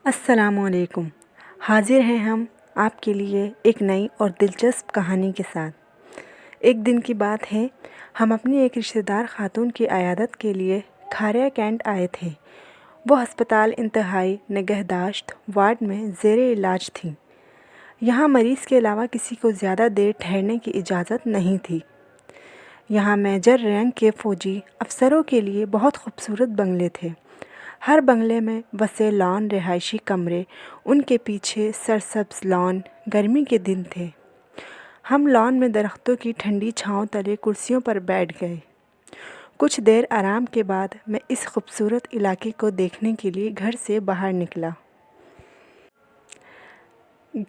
السلام علیکم۔ حاضر ہیں ہم آپ کے لیے ایک نئی اور دلچسپ کہانی کے ساتھ۔ ایک دن کی بات ہے، ہم اپنی ایک رشتہ دار خاتون کی عیادت کے لیے کھاریا کینٹ آئے تھے۔ وہ ہسپتال انتہائی نگہداشت وارڈ میں زیر علاج تھیں۔ یہاں مریض کے علاوہ کسی کو زیادہ دیر ٹھہرنے کی اجازت نہیں تھی۔ یہاں میجر رینک کے فوجی افسروں کے لیے بہت خوبصورت بنگلے تھے۔ ہر بنگلے میں وسیع لان رہائشی کمرے، ان کے پیچھے سرسبز لان۔ گرمی کے دن تھے۔ ہم لان میں درختوں کی ٹھنڈی چھاؤں تلے کرسیوں پر بیٹھ گئے۔ کچھ دیر آرام کے بعد میں اس خوبصورت علاقے کو دیکھنے کے لیے گھر سے باہر نکلا۔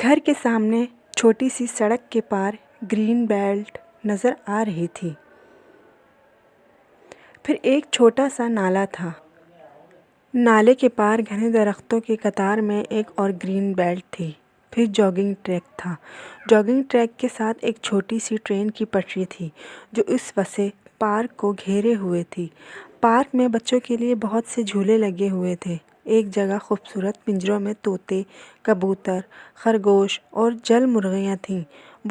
گھر کے سامنے چھوٹی سی سڑک کے پار گرین بیلٹ نظر آ رہی تھی۔ پھر ایک چھوٹا سا نالا تھا۔ نالے کے پار گھنے درختوں کی قطار میں ایک اور گرین بیلٹ تھی۔ پھر جاگنگ ٹریک تھا۔ جاگنگ ٹریک کے ساتھ ایک چھوٹی سی ٹرین کی پٹری تھی جو اس وسیع پارک کو گھیرے ہوئے تھی۔ پارک میں بچوں کے لیے بہت سے جھولے لگے ہوئے تھے۔ ایک جگہ خوبصورت پنجروں میں طوطے، کبوتر، خرگوش اور جل مرغیاں تھیں۔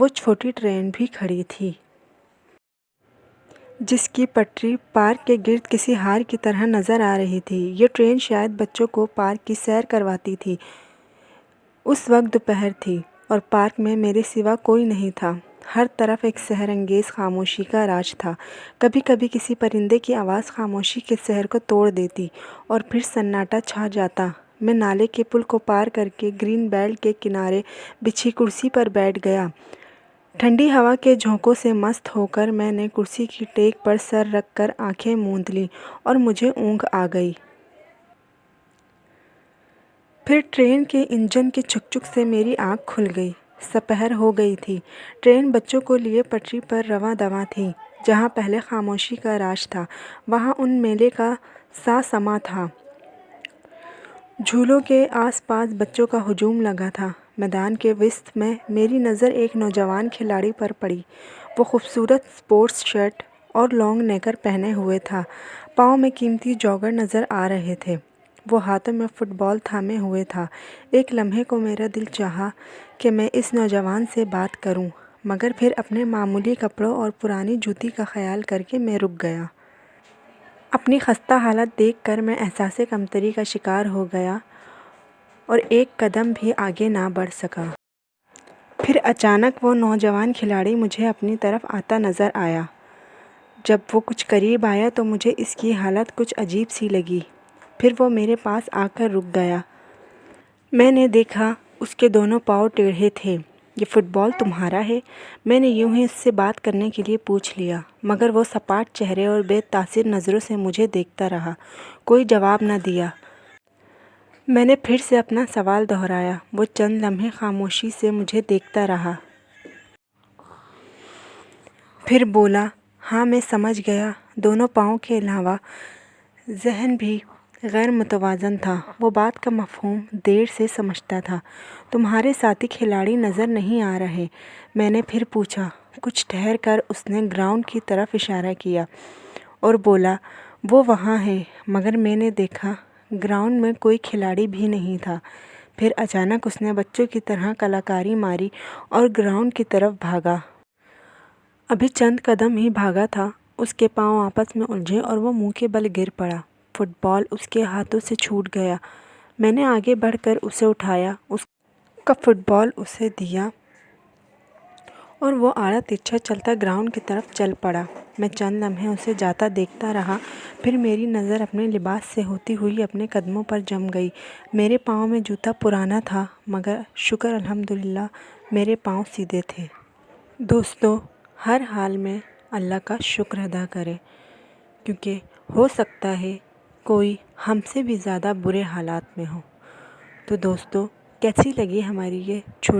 وہ چھوٹی ٹرین بھی کھڑی تھی جس کی پٹری پارک کے گرد کسی ہار کی طرح نظر آ رہی تھی۔ یہ ٹرین شاید بچوں کو پارک کی سیر کرواتی تھی۔ اس وقت دوپہر تھی اور پارک میں میرے سوا کوئی نہیں تھا۔ ہر طرف ایک سحر انگیز خاموشی کا راج تھا۔ کبھی کبھی کسی پرندے کی آواز خاموشی کے سحر کو توڑ دیتی اور پھر سناٹا چھا جاتا۔ میں نالے کے پل کو پار کر کے گرین بیلٹ کے کنارے بچھی کرسی پر بیٹھ گیا۔ ٹھنڈی ہوا کے جھونکوں سے مست ہو کر میں نے کرسی کی ٹیک پر سر رکھ کر آنکھیں موند لیں اور مجھے اونگ آ گئی۔ پھر ٹرین کے انجن کی چک چک سے میری آنکھ کھل گئی۔ سپہر ہو گئی تھی۔ ٹرین بچوں کو لیے پٹری پر رواں دواں تھی۔ جہاں پہلے خاموشی کا راج تھا، وہاں ان میلے کا سا سماں تھا۔ جھولوں کے آس پاس بچوں کا ہجوم لگا تھا۔ میدان کے وسط میں میری نظر ایک نوجوان کھلاڑی پر پڑی۔ وہ خوبصورت اسپورٹس شرٹ اور لانگ نیکر پہنے ہوئے تھا۔ پاؤں میں قیمتی جاگر نظر آ رہے تھے۔ وہ ہاتھوں میں فٹ بال تھامے ہوئے تھا۔ ایک لمحے کو میرا دل چاہا کہ میں اس نوجوان سے بات کروں، مگر پھر اپنے معمولی کپڑوں اور پرانی جوتی کا خیال کر کے میں رک گیا۔ اپنی خستہ حالت دیکھ کر میں احساس کمتری کا شکار ہو گیا اور ایک قدم بھی آگے نہ بڑھ سکا۔ پھر اچانک وہ نوجوان کھلاڑی مجھے اپنی طرف آتا نظر آیا۔ جب وہ کچھ قریب آیا تو مجھے اس کی حالت کچھ عجیب سی لگی۔ پھر وہ میرے پاس آ کر رک گیا۔ میں نے دیکھا اس کے دونوں پاؤں ٹیڑھے تھے۔ یہ فٹ بال تمہارا ہے؟ میں نے یوں ہی اس سے بات کرنے کے لیے پوچھ لیا، مگر وہ سپاٹ چہرے اور بے تاثیر نظروں سے مجھے دیکھتا رہا۔ کوئی جواب نہ دیا۔ میں نے پھر سے اپنا سوال دہرایا۔ وہ چند لمحے خاموشی سے مجھے دیکھتا رہا۔ پھر بولا، ہاں میں سمجھ گیا۔ دونوں پاؤں کے علاوہ ذہن بھی غیر متوازن تھا۔ وہ بات کا مفہوم دیر سے سمجھتا تھا۔ تمہارے ساتھی کھلاڑی نظر نہیں آ رہے؟ میں نے پھر پوچھا۔ کچھ ٹھہر کر اس نے گراؤنڈ کی طرف اشارہ کیا اور بولا، وہ وہاں ہیں، مگر میں نے دیکھا گراؤنڈ میں کوئی کھلاڑی بھی نہیں تھا۔ پھر اچانک اس نے بچوں کی طرح کلاکاری ماری اور گراؤنڈ کی طرف بھاگا۔ ابھی چند قدم ہی بھاگا تھا، اس کے پاؤں آپس میں الجھے اور وہ منہ کے بل گر پڑا۔ فٹ بال اس کے ہاتھوں سے چھوٹ گیا۔ میں نے آگے بڑھ کر اسے اٹھایا، اس کا فٹ بال اسے دیا اور وہ آڑا ترچھا چلتا گراؤنڈ کی طرف چل پڑا۔ میں چند لمحے اسے جاتا دیکھتا رہا، پھر میری نظر اپنے لباس سے ہوتی ہوئی اپنے قدموں پر جم گئی۔ میرے پاؤں میں جوتا پرانا تھا، مگر شکر الحمدللہ میرے پاؤں سیدھے تھے۔ دوستو، ہر حال میں اللہ کا شکر ادا کریں، کیونکہ ہو سکتا ہے کوئی ہم سے بھی زیادہ برے حالات میں ہو۔ تو دوستو، کیسی لگی ہماری یہ چھوٹی